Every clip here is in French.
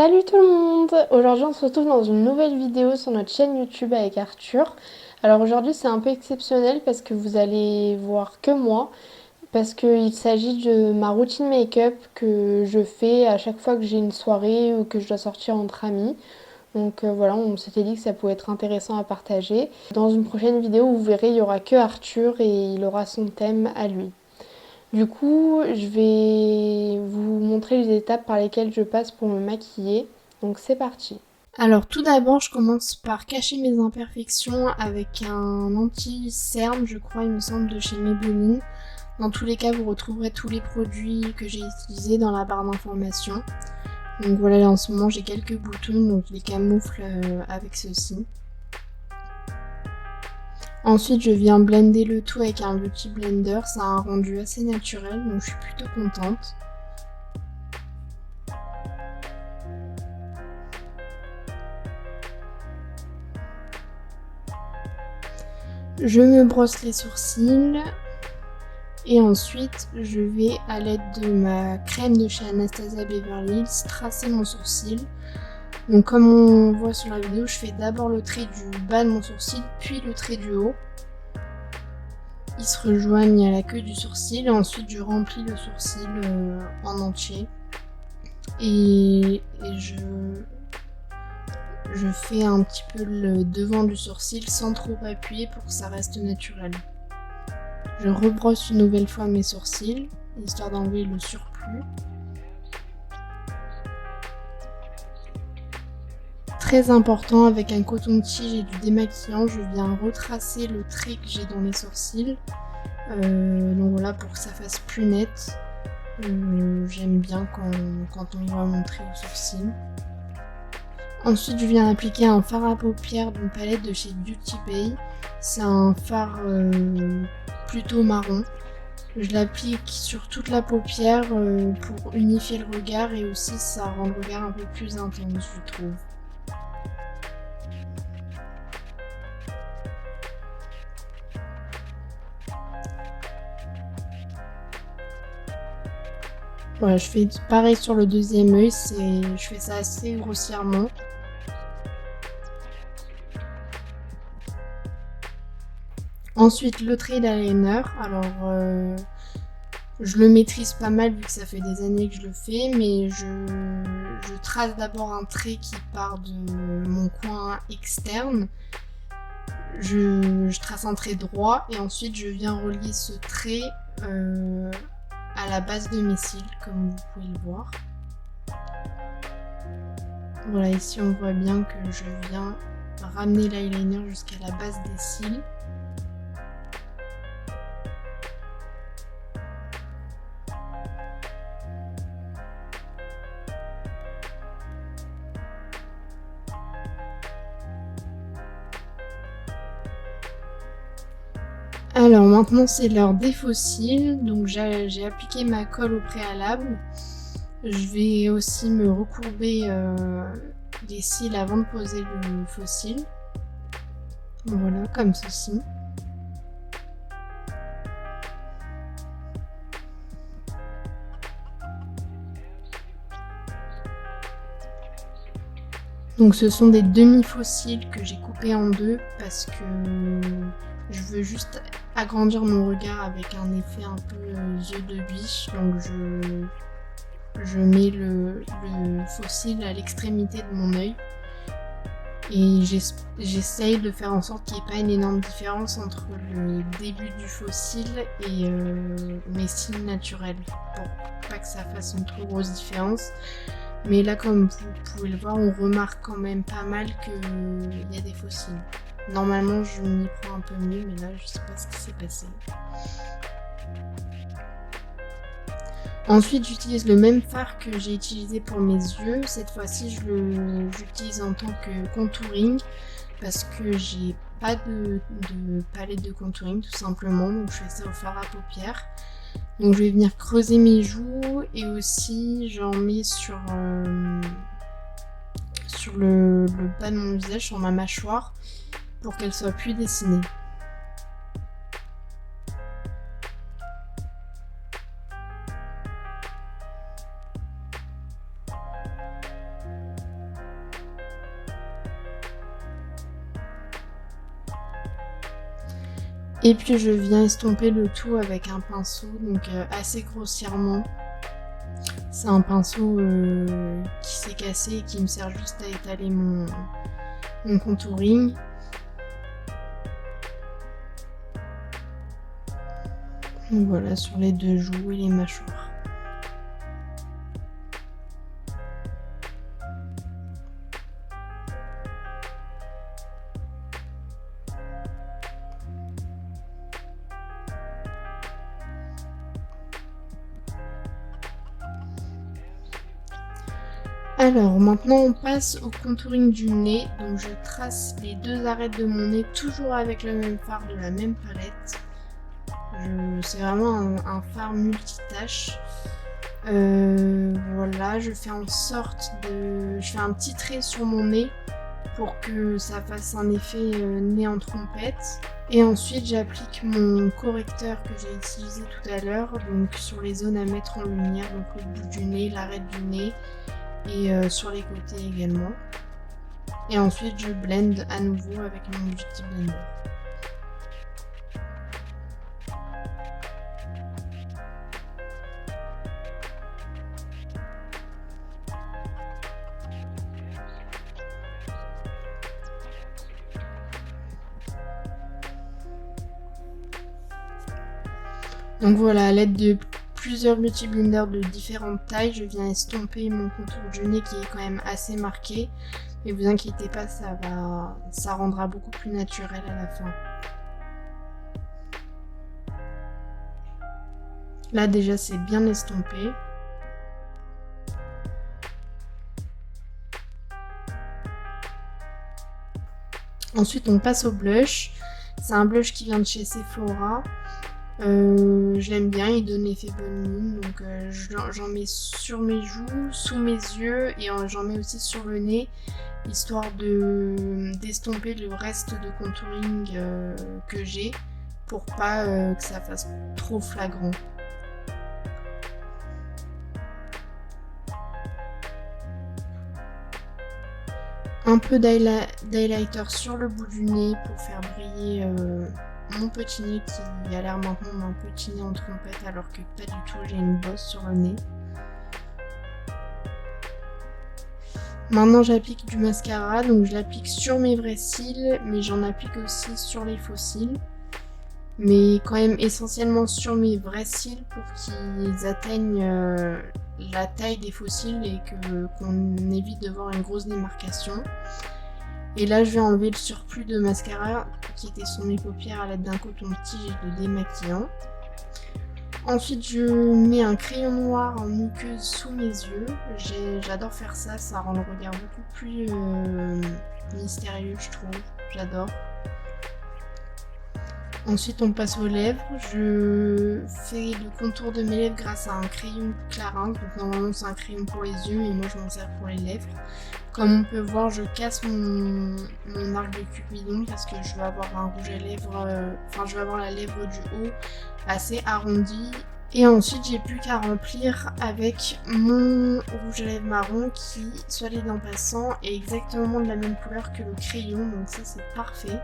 Salut tout le monde! Aujourd'hui on se retrouve dans une nouvelle vidéo sur notre chaîne YouTube avec Arthur. Alors aujourd'hui c'est un peu exceptionnel parce que vous allez voir que moi, parce qu'il s'agit de ma routine make-up que je fais à chaque fois que j'ai une soirée ou que je dois sortir entre amis. Donc voilà, on s'était dit que ça pouvait être intéressant à partager. Dans une prochaine vidéo, vous verrez, il n'y aura que Arthur et il aura son thème à lui. Du coup, je vais vous montrer les étapes par lesquelles je passe pour me maquiller. Donc c'est parti. Alors tout d'abord, je commence par cacher mes imperfections avec un anti-cerne, je crois, il me semble, de chez Maybelline. Dans tous les cas, vous retrouverez tous les produits que j'ai utilisés dans la barre d'information. Donc voilà, là en ce moment j'ai quelques boutons, donc je les camoufle avec ceci. Ensuite, je viens blender le tout avec un beauty blender, ça a un rendu assez naturel, donc je suis plutôt contente. Je me brosse les sourcils et ensuite je vais à l'aide de ma crème de chez Anastasia Beverly Hills tracer mon sourcil. Donc comme on voit sur la vidéo, je fais d'abord le trait du bas de mon sourcil puis le trait du haut. Ils se rejoignent à la queue du sourcil et ensuite je remplis le sourcil en entier et je fais un petit peu le devant du sourcil sans trop appuyer pour que ça reste naturel. Je rebrosse une nouvelle fois mes sourcils, histoire d'enlever le surplus. Très important, avec un coton-tige et du démaquillant, je viens retracer le trait que j'ai dans les sourcils. Donc voilà, pour que ça fasse plus net. J'aime bien quand on voit mon trait au sourcil. Ensuite, je viens appliquer un fard à paupières d'une palette de chez Beauty Bay. C'est un fard plutôt marron. Je l'applique sur toute la paupière pour unifier le regard et aussi ça rend le regard un peu plus intense, je trouve. Voilà, je fais pareil sur le deuxième œil, je fais ça assez grossièrement. Ensuite, le trait d'eyeliner. Alors, je le maîtrise pas mal vu que ça fait des années que je le fais, mais je trace d'abord un trait qui part de mon coin externe. Je trace un trait droit et ensuite je viens relier ce trait à la base de mes cils, comme vous pouvez le voir. Voilà, ici on voit bien que je viens ramener l'eyeliner jusqu'à la base des cils. Alors maintenant c'est l'heure des faux cils, donc j'ai appliqué ma colle au préalable. Je vais aussi me recourber les cils avant de poser le faux cil. Voilà, comme ceci. Donc ce sont des demi-faux cils que j'ai coupés en deux parce que je veux juste agrandir mon regard avec un effet un peu yeux de biche. Donc je mets le faux cil à l'extrémité de mon œil. Et j'essaye de faire en sorte qu'il n'y ait pas une énorme différence entre le début du faux cil et mes cils naturels, pour pas que ça fasse une trop grosse différence. Mais là, comme vous pouvez le voir, on remarque quand même pas mal qu'il y a des faux cils. Normalement, je m'y prends un peu mieux, mais là, je sais pas ce qui s'est passé. Ensuite, j'utilise le même fard que j'ai utilisé pour mes yeux. Cette fois-ci, j'utilise en tant que contouring parce que j'ai pas de palette de contouring tout simplement. Donc, je fais ça au fard à paupières. Donc, je vais venir creuser mes joues et aussi j'en mets sur le bas de mon visage, sur ma mâchoire, pour qu'elle soit plus dessinée. Et puis je viens estomper le tout avec un pinceau, donc assez grossièrement. C'est un pinceau qui s'est cassé et qui me sert juste à étaler mon contouring. Donc voilà, sur les deux joues et les mâchoires. Alors maintenant on passe au contouring du nez, donc je trace les deux arêtes de mon nez toujours avec le même fard de la même palette. C'est vraiment un fard multitâche. Voilà, je fais en sorte de... Je fais un petit trait sur mon nez pour que ça fasse un effet nez en trompette. Et ensuite j'applique mon correcteur que j'ai utilisé tout à l'heure, donc sur les zones à mettre en lumière, donc le bout du nez, l'arête du nez, et sur les côtés également. Et ensuite je blende à nouveau avec mon Beauty Blender. Donc voilà, à l'aide de plusieurs Beauty Blenders de différentes tailles, je viens estomper mon contour du nez qui est quand même assez marqué. Mais vous inquiétez pas, ça rendra beaucoup plus naturel à la fin. Là déjà c'est bien estompé. Ensuite on passe au blush. C'est un blush qui vient de chez Sephora. Je l'aime bien, il donne l'effet bonne mine, donc j'en mets sur mes joues, sous mes yeux et j'en mets aussi sur le nez, histoire d'estomper le reste de contouring que j'ai, pour pas que ça fasse trop flagrant. Un peu d'highlighter sur le bout du nez pour faire briller mon petit nez qui a l'air maintenant d'un petit nez en trompette alors que pas du tout, j'ai une bosse sur le nez. Maintenant j'applique du mascara, donc je l'applique sur mes vrais cils, mais j'en applique aussi sur les faux cils. Mais quand même essentiellement sur mes vrais cils pour qu'ils atteignent la taille des faux cils et qu'on évite de voir une grosse démarcation. Et là je vais enlever le surplus de mascara qui était sur mes paupières à l'aide d'un coton-tige et de démaquillant. Ensuite je mets un crayon noir en muqueuse sous mes yeux. J'adore faire ça, ça rend le regard beaucoup plus mystérieux je trouve, j'adore. Ensuite on passe aux lèvres, je fais le contour de mes lèvres grâce à un crayon Clarins, donc normalement c'est un crayon pour les yeux et moi je m'en sers pour les lèvres. Comme on peut voir je casse mon arc de Cupidon parce que je vais avoir un rouge à lèvres, je vais avoir la lèvre du haut assez arrondie. Et ensuite j'ai plus qu'à remplir avec mon rouge à lèvres marron qui, soit dit en passant, est exactement de la même couleur que le crayon, donc ça c'est parfait.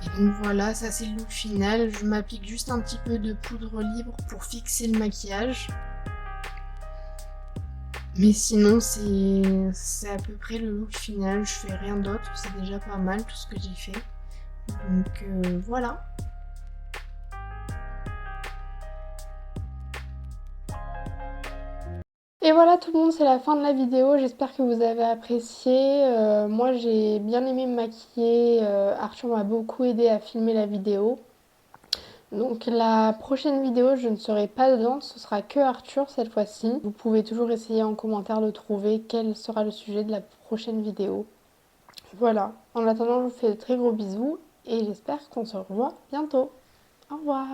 Et donc voilà, ça c'est le look final. Je m'applique juste un petit peu de poudre libre pour fixer le maquillage. Mais sinon c'est à peu près le look final, je fais rien d'autre, c'est déjà pas mal tout ce que j'ai fait. Donc voilà. Et voilà tout le monde, c'est la fin de la vidéo, j'espère que vous avez apprécié. Moi j'ai bien aimé me maquiller, Arthur m'a beaucoup aidé à filmer la vidéo. Donc la prochaine vidéo, je ne serai pas dedans, ce sera que Arthur cette fois-ci. Vous pouvez toujours essayer en commentaire de trouver quel sera le sujet de la prochaine vidéo. Voilà, en attendant je vous fais de très gros bisous et j'espère qu'on se revoit bientôt. Au revoir.